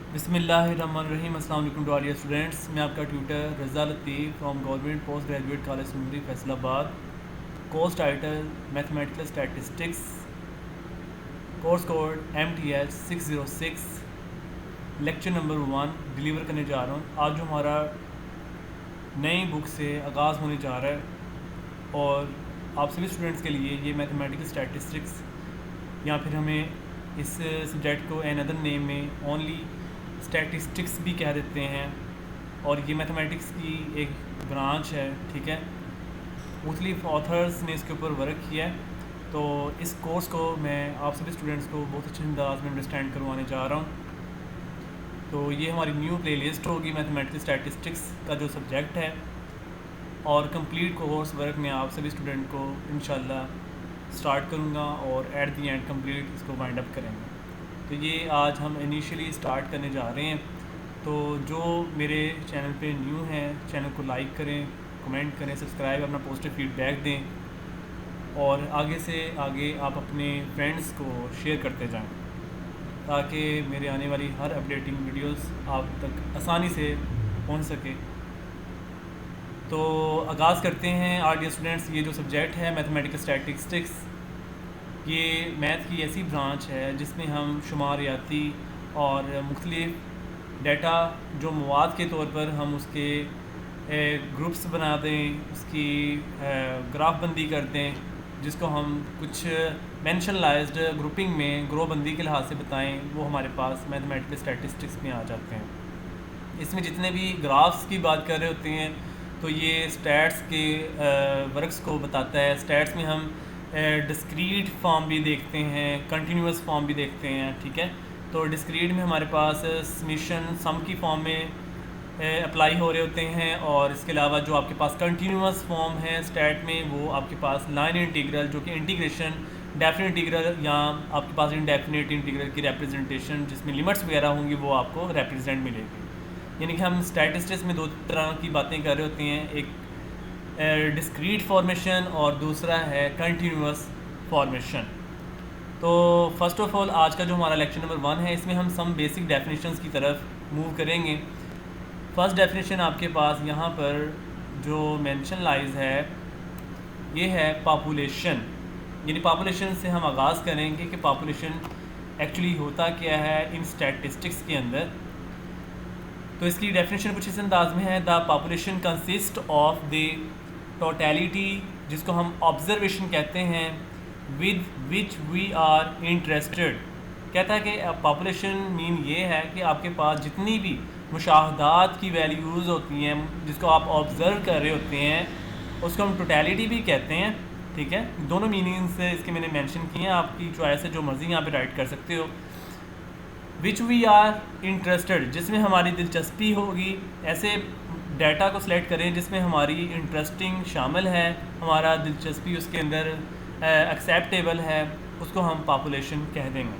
बिस्मिल्लाहिर्रहमानिर्रहीम। अस्सलाम वालेकुम टू ऑल डियर स्टूडेंट्स। मैं आपका tutor Raza Latif from government post graduate college Sundari Faisalabad. Course title mathematical statistics, course code MTH 606, lecture number 1 deliver करने जा रहा हूँ। आज जो हमारा नई बुक से आगाज़ होने जा रहा है और आप सभी स्टूडेंट्स के लिए ये मैथमेटिकल स्टैटिस्टिक्स, या फिर हमें इस सब्जेक्ट को एन अदर नेम में ओनली स्टैटिस्टिक्स भी कह देते हैं, और ये मैथमेटिक्स की एक ब्रांच है। ठीक है, मुख्तलिफ ऑथर्स ने इसके ऊपर वर्क किया है। तो इस कोर्स को मैं आप सभी स्टूडेंट्स को बहुत अच्छे अंदाज में अंडरस्टैंड करवाने जा रहा हूँ। तो ये हमारी न्यू प्लेलिस्ट होगी मैथमेटिकल स्टैटिस्टिक्स का जो सब्जेक्ट है, और कंप्लीट कोर्स वर्क मैं आप सभी स्टूडेंट को इंशाल्लाह स्टार्ट करूँगा और एट दी एंड कंप्लीट इसको वाइंड अप करेंगे। तो ये आज हम इनिशियली स्टार्ट करने जा रहे हैं। तो जो मेरे चैनल पे न्यू हैं, चैनल को लाइक करें, कमेंट करें, सब्सक्राइब, अपना पॉजिटिव फीडबैक दें, और आगे से आगे आप अपने फ्रेंड्स को शेयर करते जाएं ताकि मेरे आने वाली हर अपडेटिंग वीडियोस आप तक आसानी से पहुंच सके। तो आगाज़ करते हैं आर डी स्टूडेंट्स। ये जो सब्जेक्ट है मैथमेटिकल स्टैटिस्टिक्स, ये मैथ की ऐसी ब्रांच है जिसमें हम शुमारियाती और मुख्तलिफ डेटा जो मवाद के तौर पर हम उसके ग्रुप्स बना दें, उसकी ग्राफ बंदी कर दें, जिसको हम कुछ मेंशनलाइज्ड ग्रुपिंग में ग्रो बंदी के लिहाज से बताएं, वो हमारे पास मैथमेटिकल स्टैटिस्टिक्स में आ जाते हैं। इसमें जितने भी ग्राफ्स की बात कर रहे होते हैं तो ये स्टैट्स के वर्क्स को बताता है। स्टैट्स में हम डिस्क्रीट फॉर्म भी देखते हैं, कंटिन्यूस फॉर्म भी देखते हैं। ठीक है, तो डिस्क्रीट में हमारे पास समीशन सम की फॉर्म में अप्लाई हो रहे होते हैं, और इसके अलावा जो आपके पास कंटिन्यूस फॉर्म है स्टैट में, वो आपके पास लाइन इंटीग्रल, जो कि इंटीग्रेशन, डेफिनेट इंटीग्रल, या आपके पास इनडेफिनेट इंटीग्रल की रिप्रेजेंटेशन जिसमें लिमिट्स वगैरह होंगी, वो आपको रिप्रेजेंट मिलेगी। यानी कि हम स्टैटिस्टिक्स में दो तरह की बातें कर रहे होते हैं, एक डिस्क्रीट फॉर्मेशन और दूसरा है कंटिन्यूस फॉर्मेशन। तो फर्स्ट ऑफ ऑल आज का जो हमारा लेक्चर नंबर 1 है, इसमें हम सम बेसिक डेफिनेशंस की तरफ मूव करेंगे। फर्स्ट डेफिनेशन आपके पास यहाँ पर जो मेंशनलाइज है, ये है पॉपुलेशन। यानी पॉपुलेशन से हम आगाज़ करेंगे कि पॉपुलेशन एक्चुअली होता क्या है इन स्टैटिस्टिक्स के अंदर। तो इसकी डेफिनेशन कुछ इस अंदाज में है, the population consist of the totality, जिसको हम ऑब्जर्वेशन कहते हैं, with which we are interested. कहता है कि पॉपुलेशन मीन ये है कि आपके पास जितनी भी मुशाहदात की वैल्यूज़ होती हैं, जिसको आप ऑब्ज़र्व कर रहे होते हैं, उसको हम टोटलिटी भी कहते हैं। ठीक है, दोनों मीनिंग्स इसके मैंने मेंशन किए हैं, आपकी चॉइस है, जो मर्ज़ी यहाँ पे राइट कर सकते हो। विच वी आर इंटरेस्टेड, जिसमें हमारी दिलचस्पी होगी, ऐसे डाटा को सिलेक्ट करें जिसमें हमारी इंटरेस्टिंग शामिल है, हमारा दिलचस्पी उसके अंदर एक्सेप्टेबल है, उसको हम पॉपुलेशन कह देंगे।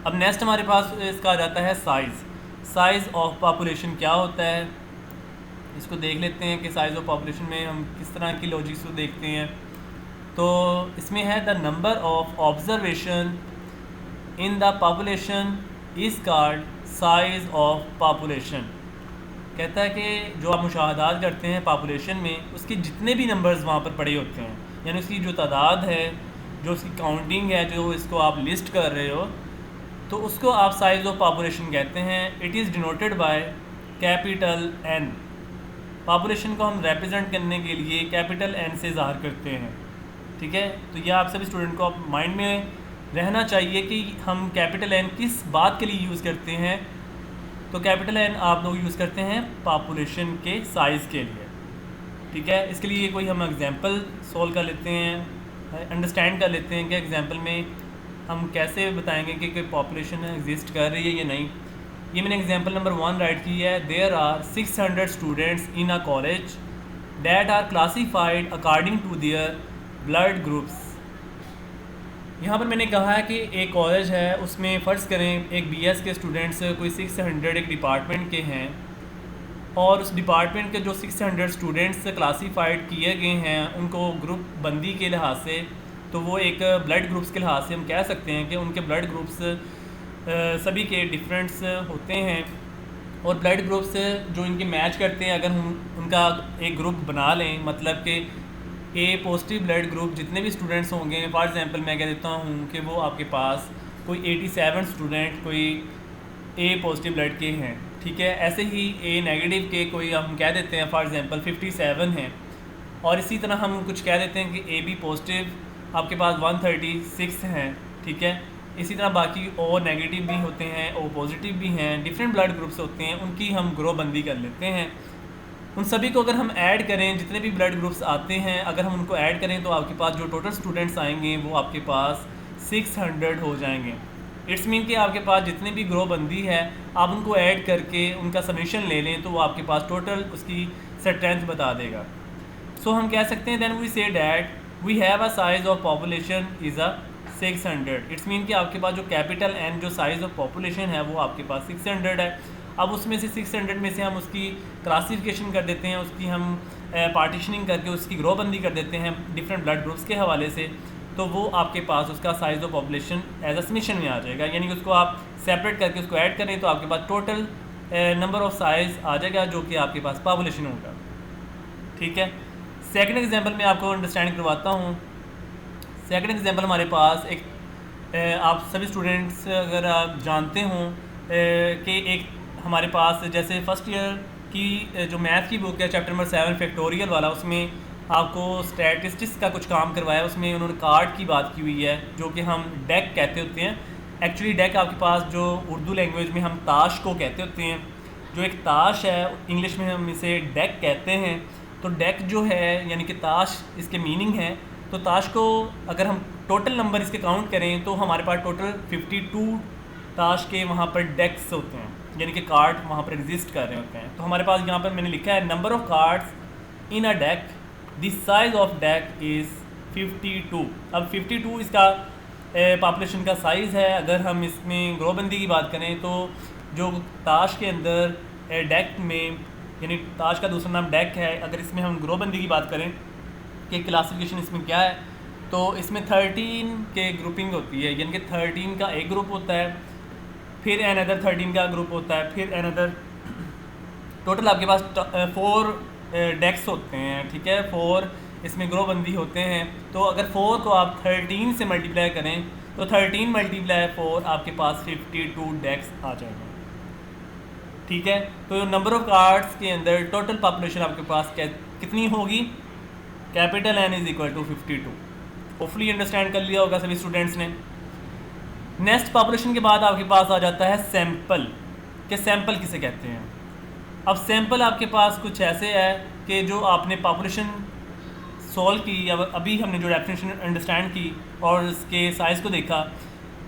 अब नेक्स्ट हमारे पास इसका आ जाता है साइज़। साइज़ ऑफ पॉपुलेशन क्या होता है, इसको देख लेते हैं कि साइज़ ऑफ पॉपुलेशन में हम किस तरह की लॉजिक्स को देखते हैं। तो इसमें है the number of observation in the population is called size of population. कहता है कि जो आप मुशाहदात करते हैं पॉपुलेशन में, उसके जितने भी नंबर्स वहाँ पर पड़े होते हैं, यानी उसकी जो तादाद है, जो उसकी काउंटिंग है, जो इसको आप लिस्ट कर रहे हो, तो उसको आप साइज़ ऑफ पॉपुलेशन कहते हैं। It is denoted by capital N। Population को हम रिप्रेजेंट करने के लिए कैपिटल N से ज़ाहिर करते हैं। ठीक है, तो यह आप सभी स्टूडेंट को आप माइंड में रहना चाहिए कि हम कैपिटल N किस बात के लिए यूज़ करते हैं। तो कैपिटल N आप लोग यूज़ करते हैं पॉपुलेशन के साइज़ के लिए। ठीक है, इसके लिए कोई हम एग्जांपल सॉल्व कर लेते हैं, अंडरस्टैंड कर लेते हैं कि एग्जांपल में हम कैसे बताएंगे कि कोई पॉपुलेशन एग्जिस्ट कर रही है या नहीं। ये मैंने एग्जांपल नंबर 1 राइट की है। There are 600 students in a college that are classified according to their blood groups. यहाँ पर मैंने कहा है कि एक कॉलेज है, उसमें फ़र्ज़ करें एक BS के स्टूडेंट्स कोई 600 एक डिपार्टमेंट के हैं, और उस डिपार्टमेंट के जो 600 स्टूडेंट्स क्लासीफाइड किए गए हैं उनको ग्रुप बंदी के लिहाज से, तो वो एक ब्लड ग्रुप्स के लिहाज से हम कह सकते हैं कि उनके ब्लड ग्रुप्स सभी के डिफरेंट्स होते हैं और ब्लड ग्रुप से जो इनके मैच करते हैं, अगर हम उनका एक ग्रुप बना लें, मतलब कि ए पॉजिटिव ब्लड ग्रुप जितने भी स्टूडेंट्स होंगे, फॉर एग्जांपल मैं कह देता हूँ कि वो आपके पास कोई 87 स्टूडेंट कोई ए पॉजिटिव ब्लड के हैं, ठीक है। ऐसे ही ए नेगेटिव के कोई हम कह देते हैं फॉर एग्जांपल 57 हैं, और इसी तरह हम कुछ कह देते हैं कि ए बी पॉजिटिव आपके पास 136 हैं, ठीक है। इसी तरह बाकी ओ नेगेटिव भी होते हैं, ओ पॉजिटिव भी हैं, डिफरेंट ब्लड ग्रुप्स होते हैं, उनकी हम ग्रुप बंदी कर लेते हैं। उन सभी को अगर हम ऐड करें, जितने भी ब्लड ग्रुप्स आते हैं, अगर हम उनको ऐड करें तो आपके पास जो टोटल स्टूडेंट्स आएंगे वो आपके पास 600 हो जाएंगे। इट्स मीन कि आपके पास जितनी भी ग्रुप बंदी है आप उनको ऐड करके उनका समेशन ले लें तो वो आपके पास टोटल उसकी स्ट्रेंथ बता देगा। सो हम कह सकते हैं then we say that we have a size of population is a 600। It's mean कि आपके पास जो कैपिटल एन जो साइज़ ऑफ पॉपुलेशन है वो आपके पास 600 है। अब उसमें से 600 में से हम उसकी क्लासिफिकेशन कर देते हैं, उसकी हम पार्टीशनिंग करके उसकी ग्रो बंदी कर देते हैं डिफरेंट ब्लड ग्रुप्स के हवाले से, तो वो आपके पास उसका size of population as a summation में आ जाएगा। यानी कि उसको आप सेपरेट करके उसको ऐड करें तो आपके पास टोटल नंबर ऑफ साइज़ आ जाएगा जो कि आपके पास पॉपुलेशन होगा, ठीक है। सेकंड एग्जांपल मैं आपको अंडरस्टैंड करवाता हूँ। सेकंड एग्जांपल हमारे पास एक आप सभी स्टूडेंट्स अगर आप जानते हों कि एक हमारे पास जैसे फर्स्ट ईयर की जो मैथ की बुक है चैप्टर नंबर 7 फैक्टोरियल वाला, उसमें आपको स्टैटिस्टिक्स का कुछ काम करवाया। उसमें उन्होंने कार्ड की बात की हुई है जो कि हम डेक कहते होते हैं। एक्चुअली डेक आपके पास जो उर्दू लैंग्वेज में हम ताश को कहते होते हैं, जो एक ताश है इंग्लिश में हम इसे डेक कहते हैं। तो डेक जो है यानी कि ताश इसके मीनिंग है। तो ताश को अगर हम टोटल नंबर इसके काउंट करें तो हमारे पास टोटल 52 ताश के वहाँ पर डेक्स होते हैं, यानी कि कार्ड वहाँ पर एग्जिस्ट कर रहे होते हैं। तो हमारे पास यहाँ पर मैंने लिखा है number of cards in a deck, the size of deck is 52। अब 52 इसका पॉपुलेशन का साइज़ है। अगर हम इसमें ग्रोबंदी की बात करें तो जो ताश के अंदर डेक में, यानी ताश का दूसरा नाम डेक है, अगर इसमें हम ग्रोबंदी की बात करें कि क्लासिफिकेशन इसमें क्या है, तो इसमें 13 के ग्रुपिंग होती है, यानी कि 13 का एक ग्रुप होता है, फिर अनदर 13 का ग्रुप होता है, फिर अनदर, टोटल आपके पास 4 डेक्स होते हैं, ठीक है। 4 इसमें ग्रोबंदी होते हैं। तो अगर 4 को आप 13 से मल्टीप्लाई करें तो 13 मल्टीप्लाई 4 आपके पास 52 डेक्स आ जाएगा, ठीक है। तो नंबर ऑफ कार्ड्स के अंदर टोटल पॉपुलेशन आपके पास कितनी होगी, capital N is equal to 52। Hopefully understand कर लिया होगा सभी स्टूडेंट्स ने। नेक्स्ट पॉपुलेशन के बाद आपके पास आ जाता है सैंपल, कि सैंपल किसे कहते हैं। अब सैंपल आपके पास कुछ ऐसे है कि जो आपने पॉपुलेशन सॉल्व की, अभी हमने जो डेफिनेशन अंडरस्टैंड की और उसके साइज़ को देखा,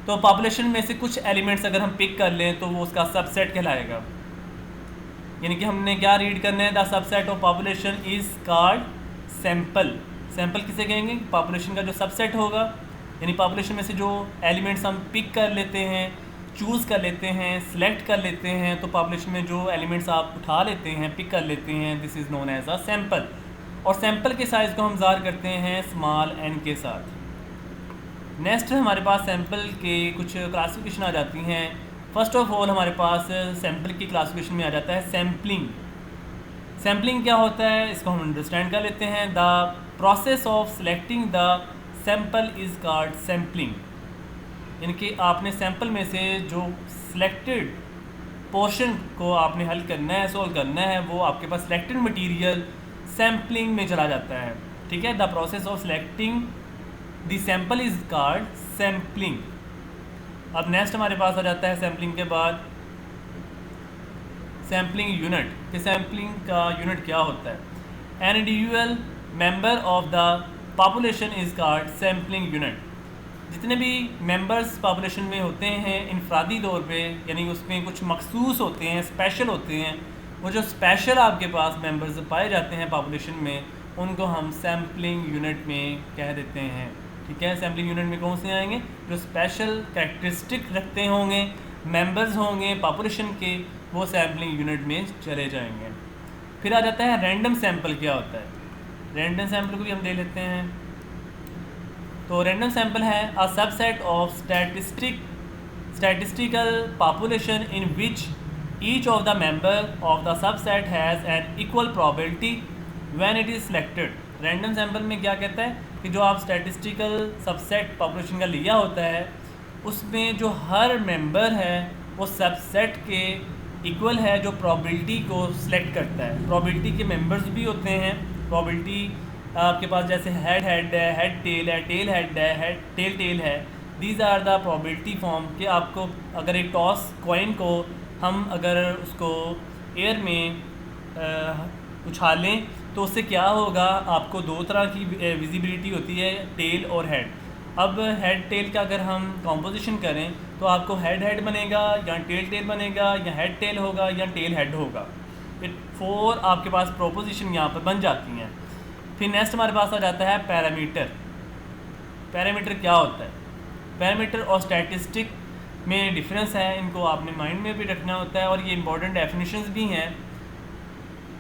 तो पॉपुलेशन में से कुछ एलिमेंट्स अगर हम पिक कर लें तो वो उसका सबसेट कहलाएगा। यानी कि हमने क्या रीड करना है, the subset of population is called sample. Sample किसे कहेंगे, पॉपुलेशन का जो सबसेट होगा, यानी पॉपुलेशन में से जो एलिमेंट्स हम पिक कर लेते हैं, चूज़ कर लेते हैं, सिलेक्ट कर लेते हैं, तो पॉपुलेशन में जो एलिमेंट्स आप उठा लेते हैं, पिक कर लेते हैं, this is known as a sample. और सैंपल के साइज़ को हम ज़ाहिर करते हैं स्मॉल एन के साथ। नेक्स्ट हमारे पास सैंपल के कुछ क्लासिफिकेशन आ जाती हैं। फर्स्ट ऑफ ऑल हमारे पास सैंपल की क्लासिफिकेशन में आ जाता है सैम्पलिंग। सैम्पलिंग क्या होता है इसको हम अंडरस्टैंड कर लेते हैं। The process of selecting the sample is called sampling. यानी कि आपने सैंपल में से जो सिलेक्टेड पोर्शन को आपने हल करना है, सॉल्व करना है, वो आपके पास सिलेक्टेड मटेरियल सैम्पलिंग में चला जाता है, ठीक है। The process of selecting the sample is called sampling. अब नेक्स्ट हमारे पास आ जाता है सैम्पलिंग के बाद सैम्पलिंग यूनिट, कि सैम्पलिंग का यूनिट क्या होता है। An individual member of the population is called sampling unit. जितने भी मेंबर्स पॉपुलेशन में होते हैं इनफरादी तौर पे, यानी उसमें कुछ मखसूस होते हैं, स्पेशल होते हैं, वो जो स्पेशल आपके पास मेंबर्स पाए जाते हैं पॉपुलेशन में, उनको हम सैम्पलिंग यूनिट में कह देते हैं, ठीक है। सैम्पलिंग यूनिट में कौन से आएंगे, जो स्पेशल कैरेक्टरिस्टिक रखते होंगे, मेंबर्स होंगे पॉपुलेशन के, वो सैम्पलिंग यूनिट में चले जाएंगे। फिर आ जाता है रैंडम सैंपल। क्या होता है, रैंडम सैंपल को भी हम दे लेते हैं। तो रैंडम सैंपल है a subset of statistic statistical population in which each of the member of the subset has an equal probability when it is selected। Random sample में क्या कहता है कि जो आप स्टैटिस्टिकल सबसेट पॉपुलेशन का लिया होता है उसमें जो हर मेंबर है वो सबसेट के इक्वल है, जो प्रोबेबिलिटी को सिलेक्ट करता है। प्रोबेबिलिटी के मेंबर्स भी होते हैं। प्रोबेबिलिटी आपके पास जैसे हेड हेड है, हेड टेल है, टेल हेड है, हेड टेल टेल है। These are the probability form कि आपको अगर एक टॉस कॉइन को हम अगर उसको एयर में उछालें तो उससे क्या होगा, आपको दो तरह की विजिबिलिटी होती है, टेल और हेड। अब हेड टेल का अगर हम कॉम्पोजिशन करें तो आपको हेड हेड बनेगा या टेल टेल बनेगा या हेड टेल होगा या टेल हेड होगा। इट 4 आपके पास प्रोपोजिशन यहाँ पर बन जाती हैं। फिर नेक्स्ट हमारे पास आ जाता है पैरामीटर। पैरामीटर क्या होता है? पैरामीटर और स्टैटिस्टिक में डिफरेंस है, इनको आपने माइंड में भी रखना होता है और ये इंपॉर्टेंट डेफिनेशंस भी हैं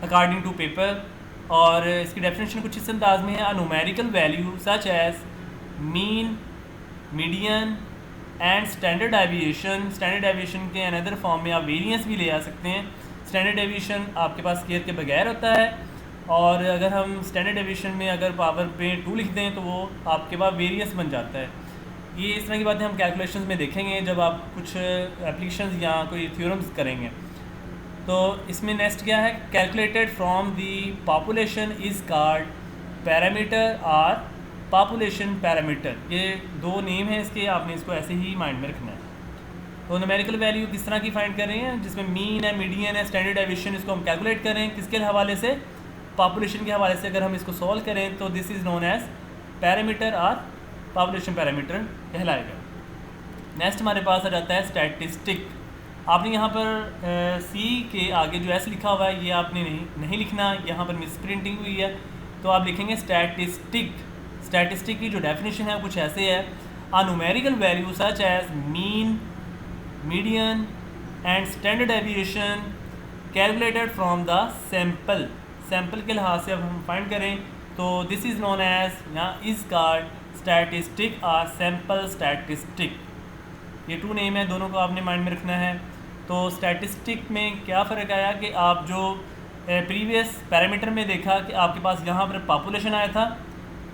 अकॉर्डिंग टू पेपर। और इसकी डेफिनेशन कुछ इस अंदाज में है, numerical value such as mean, median and standard deviation. Standard deviation के अनदर फॉर्म में आप वेरिएंस भी ले आ सकते हैं। स्टैंडर्ड डेविएशन आपके पास स्केयर के बगैर होता है और अगर हम स्टैंडर्ड डेविएशन में अगर पावर पे 2 लिख दें तो वो आपके पास वेरिएंस बन जाता है। ये इस तरह की बातें हम कैलकुलेशंस में देखेंगे जब आप कुछ एप्लीकेशंस या कोई थ्योरम्स करेंगे। तो इसमें नेक्स्ट क्या है, calculated from the population is called parameter और पॉपुलेशन पैरामीटर। ये 2 नेम है इसके, आपने इसको ऐसे ही माइंड में रखना है। तो न्यूमेरिकल वैल्यू किस तरह की फाइंड कर रहे हैं, जिसमें मीन है, मीडियन है, स्टैंडर्ड डेविएशन, इसको हम कैलकुलेट करें किसके हवाले से, पॉपुलेशन के हवाले से। अगर हम इसको सॉल्व करें तो this is known as parameter और पॉपुलेशन पैरामीटर कहलाएगा। नेक्स्ट हमारे पास आ जाता है स्टैटिस्टिक। आपने यहाँ पर सी के आगे जो एस लिखा हुआ है ये आपने नहीं लिखना, यहाँ पर मिस प्रिंटिंग हुई है, तो आप लिखेंगे स्टैटिस्टिक। स्टैटिस्टिक की जो डेफिनेशन है कुछ ऐसे है, a numerical value such as mean, median and standard deviation calculated from the sample. Sample के लिहाज से अब हम फाइंड करें तो दिस इज़ नोन एज या इज़ कॉल्ड स्टैटिस्टिक और सैम्पल स्टैटिस्टिक। ये 2 नेम है, दोनों को आपने माइंड में रखना है। तो स्टैटिस्टिक में क्या फ़र्क आया कि आप जो प्रीवियस पैरामीटर में देखा कि आपके पास यहाँ पर पॉपुलेशन आया था,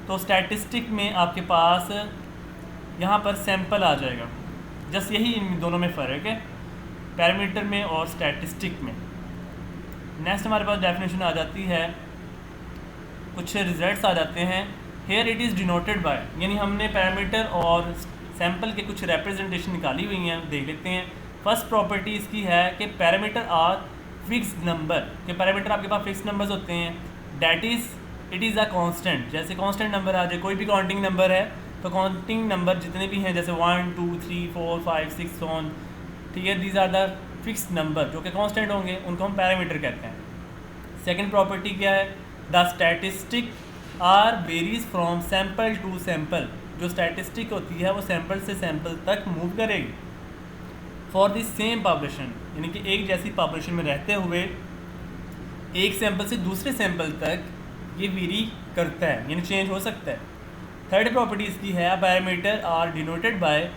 तो स्टैटिस्टिक में आपके पास यहाँ पर सैंपल आ जाएगा। जस्ट यही इन दोनों में फ़र्क है, पैरामीटर में और स्टैटिस्टिक में। नेक्स्ट हमारे पास डेफिनेशन आ जाती है, कुछ रिजल्ट्स आ जाते हैं। Here it is denoted by, यानी हमने पैरामीटर और सैंपल के कुछ रिप्रेजेंटेशन निकाली हुई हैं, देख लेते हैं। फर्स्ट प्रॉपर्टी इसकी है कि पैरामीटर आर फिक्स्ड नंबर, कि पैरामीटर आपके पास फिक्स्ड नंबर्स होते हैं। That is it is a constant, जैसे कांस्टेंट नंबर आ जाए, कोई भी काउंटिंग नंबर है तो काउंटिंग नंबर जितने भी हैं जैसे 1 2 3 4 5 6 so on, ठीक है, these are the fixed number जो कि कांस्टेंट होंगे, उनको हम पैरामीटर कहते हैं। सेकेंड प्रॉपर्टी क्या है, the statistic are varies from sample to sample. जो स्टैटिस्टिक होती है वो सैम्पल से सैम्पल तक मूव करेगी फॉर द सेम पॉपुलेशन, यानी कि एक जैसी पॉपुलेशन में रहते हुए एक सैम्पल से दूसरे सैम्पल तक ये वेरी करता है, यानी चेंज हो सकता है। थर्ड प्रॉपर्टी इसकी है, parameter are denoted by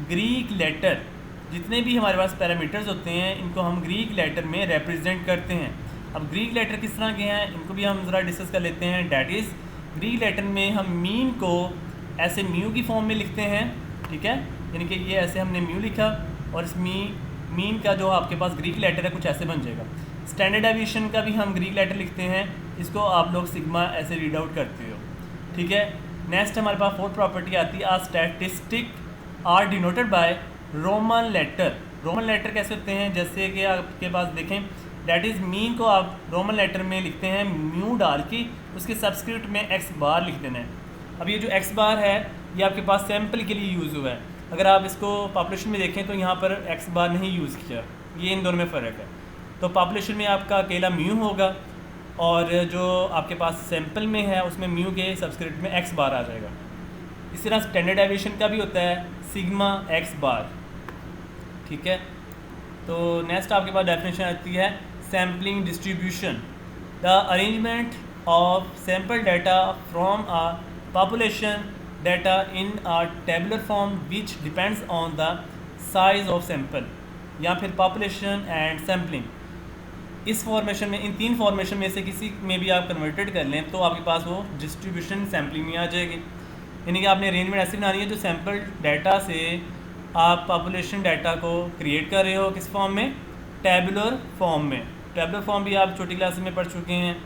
Greek letter. जितने भी हमारे पास पैरामीटर्स होते हैं इनको हम ग्रीक लेटर में रिप्रेजेंट करते हैं। अब ग्रीक लेटर किस तरह के हैं इनको भी हम ज़रा डिस्कस कर लेते हैं। डैट इज़, ग्रीक लेटर में हम मीन को ऐसे म्यू की फॉर्म में लिखते हैं, ठीक है, यानी कि ये ऐसे हमने म्यू लिखा और इस मीन का जो आपके पास ग्रीक लेटर है कुछ ऐसे बन जाएगा। स्टैंडर्ड डेविएशन का भी हम ग्रीक लेटर लिखते हैं, इसको आप लोग सिग्मा ऐसे रीड आउट करते हो, ठीक है। नेक्स्ट हमारे पास फोर्थ प्रॉपर्टी आती है, statistic are denoted by Roman letter. Roman letter कैसे होते हैं, जैसे कि आपके पास देखें, डैट इज़ मीन को आप रोमन लेटर में लिखते हैं म्यू डाल के, उसके सबस्क्रिप्ट में एक्स बार लिख देना है। अब ये जो एक्स बार है ये आपके पास सैम्पल के लिए यूज़ हुआ है, अगर आप इसको पॉपुलेशन में देखें तो यहाँ पर एक्स बार नहीं यूज़ किया, ये इन दोनों में फ़र्क है। तो पॉपुलेशन में आपका अकेला म्यू होगा और जो आपके पास सैम्पल में है उसमें म्यू के सबस्क्रिप्ट में एक्स बार आ जाएगा। इसी तरह स्टैंडर्ड डेविएशन का भी होता है सिग्मा एक्स बार, ठीक है। तो नेक्स्ट आपके पास डेफिनेशन आती है sampling distribution, the arrangement of sample data from a population data in a tabular form which depends on the size of sample या फिर पॉपुलेशन एंड सैम्पलिंग। इस फॉर्मेशन में, इन तीन फॉर्मेशन में से किसी में भी आप कन्वर्टेड कर लें तो आपके पास वो डिस्ट्रीब्यूशन सैम्पलिंग में आ जाएगी। यानी कि आपने अरेंजमेंट ऐसी बनानी है जो सैम्पल डाटा से आप पॉपुलेशन डाटा को क्रिएट कर रहे हो किस फॉर्म में, टैबुलर फॉर्म में। टैबुलर फॉर्म भी आप छोटी क्लास में पढ़ चुके हैं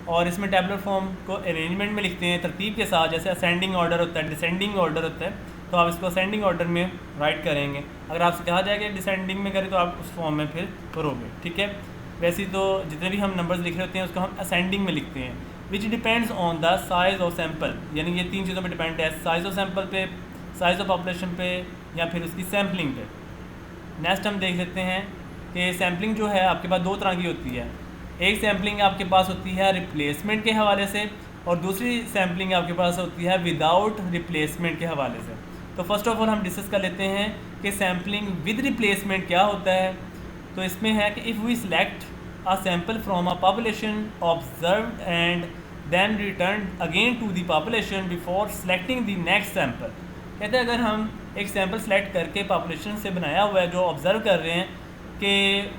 और इसमें टैबुलर फॉर्म को अरेंजमेंट में लिखते हैं तरतीब के साथ, जैसे असेंडिंग ऑर्डर होता है, डिसेंडिंग ऑर्डर होता है, तो आप इसको असेंडिंग ऑर्डर में राइट करेंगे। अगर आपसे कहा जाएगा डिसेंडिंग में करें तो आप उस फॉर्म में फिर करोगे, ठीक है। वैसे तो जितने भी हम नंबर्स लिख रहे होते हैं उसको हम असेंडिंग में लिखते हैं, which depends on the size of sample. यानी ये तीन चीज़ों पर डिपेंड है, साइज़ ऑफ सैम्पल पे, साइज़ ऑफ पॉपुलेशन पे या फिर उसकी सैम्पलिंग पे। नेक्स्ट हम देख लेते हैं कि सैम्पलिंग जो है आपके पास दो तरह की होती है। एक सैम्पलिंग आपके पास होती है रिप्लेसमेंट के हवाले से और दूसरी सैम्पलिंग आपके पास होती है विदाउट रिप्लेसमेंट के हवाले से। तो फर्स्ट ऑफ ऑल हम डिस्कस कर लेते हैं कि सैम्पलिंग विद रिप्लेसमेंट क्या होता है। तो इसमें है कि if we select a sample from a population observed and then return again to the population before selecting the next sample. कहते हैं अगर हम एक सैम्पल सेलेक्ट करके पॉपुलेशन से बनाया हुआ है जो ऑब्ज़र्व कर रहे हैं कि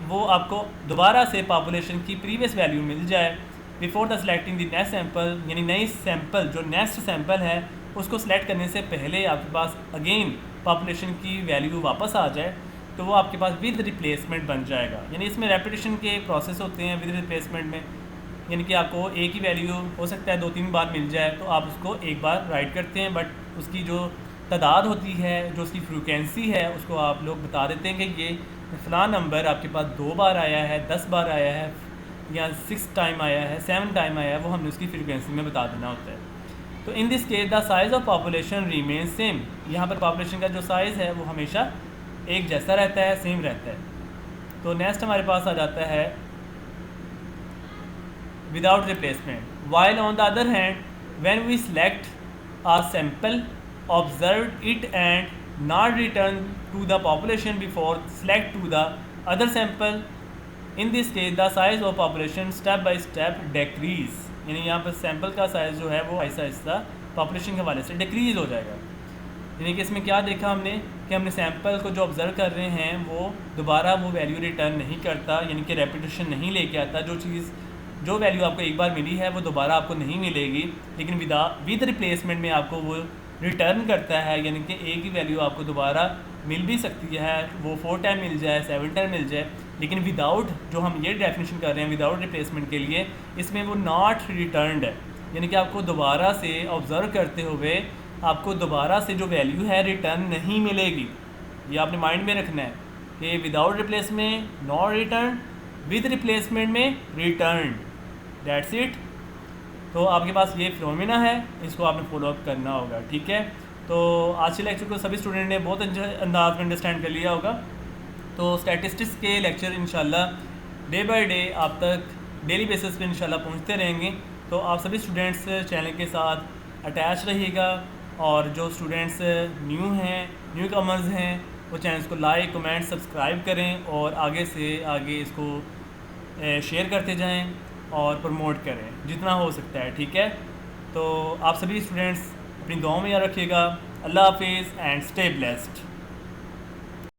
वो आपको दोबारा से पॉपुलेशन की प्रीवियस वैल्यू मिल जाए before the selecting the next sample, यानी नई सैम्पल जो नेक्स्ट सैम्पल है उसको सेलेक्ट करने से पहले आपके पास अगेन पॉपुलेशन की वैल्यू वापस आ जाए, तो वो आपके पास विद रिप्लेसमेंट बन जाएगा। यानी इसमें रेपिटेशन के प्रोसेस होते हैं विद रिप्लेसमेंट में, यानी कि आपको एक ही वैल्यू हो सकता है 2-3 बार मिल जाए तो आप उसको एक बार राइट करते हैं, बट उसकी जो तादाद होती है, जो उसकी फ्रीक्वेंसी है, उसको आप लोग बता देते हैं कि ये फ़लाँ नंबर आपके पास 2 बार आया है, 10 बार आया है या 6 टाइम आया है, 7 टाइम आया है, वो हमने उसकी फ्रीक्वेंसी में बता देना होता है। तो in this case the size of population remain same. यहाँ पर पॉपुलेशन का जो साइज़ है वो हमेशा एक जैसा रहता है, सेम रहता है। तो नेक्स्ट हमारे पास आ जाता है without replacement. While on the other hand when we select a sample observed it and not return to the population before select to the other sample, in this case the size of population step by step decrease। यानी यहाँ पर sample का size जो है वो ऐसा ऐसा population के हवाले से डिक्रीज़ हो जाएगा। यानी कि इसमें क्या देखा हमने कि हमने सैम्पल को जो ऑब्ज़र्व कर रहे हैं वो दोबारा वो वैल्यू रिटर्न नहीं करता, यानी कि रेपिटेशन नहीं लेके आता। जो वैल्यू आपको एक बार मिली है वो दोबारा आपको नहीं मिलेगी, लेकिन विद रिप्लेसमेंट में आपको वो रिटर्न करता है। यानी कि एक ही वैल्यू आपको दोबारा मिल भी सकती है, वो 4 टाइम मिल जाए, 7 टाइम मिल जाए, लेकिन विदाउट, जो हम ये डेफिनेशन कर रहे हैं विदाउट रिप्लेसमेंट के लिए, इसमें वो नॉट रिटर्नड है। यानी कि आपको दोबारा से ऑब्ज़र्व करते हुए आपको दोबारा से जो वैल्यू है रिटर्न नहीं मिलेगी। ये आपने माइंड में रखना है कि without replacement not return, with replacement में रिटर्न, दैट्स इट। तो आपके पास ये फिनोमेना है, इसको आपने फॉलोअप करना होगा, ठीक है। तो आज के लेक्चर को सभी स्टूडेंट ने बहुत अच्छे अंदाज में अंडरस्टैंड कर लिया होगा। तो स्टैटिस्टिक्स के लेक्चर इंशाल्लाह डे बाय डे आप तक डेली बेसिस पे इंशाल्लाह पहुंचते रहेंगे। तो आप सभी स्टूडेंट्स चैनल के साथ अटैच रहिएगा और जो स्टूडेंट्स न्यू कमर्स हैं वो चैनल को लाइक, कमेंट, सब्सक्राइब करें और आगे से आगे इसको शेयर करते जाएँ और प्रमोट करें जितना हो सकता है, ठीक है। तो आप सभी स्टूडेंट्स अपनी दुआओं में याद रखिएगा। अल्लाह हाफिज़ एंड स्टे ब्लेस्ड।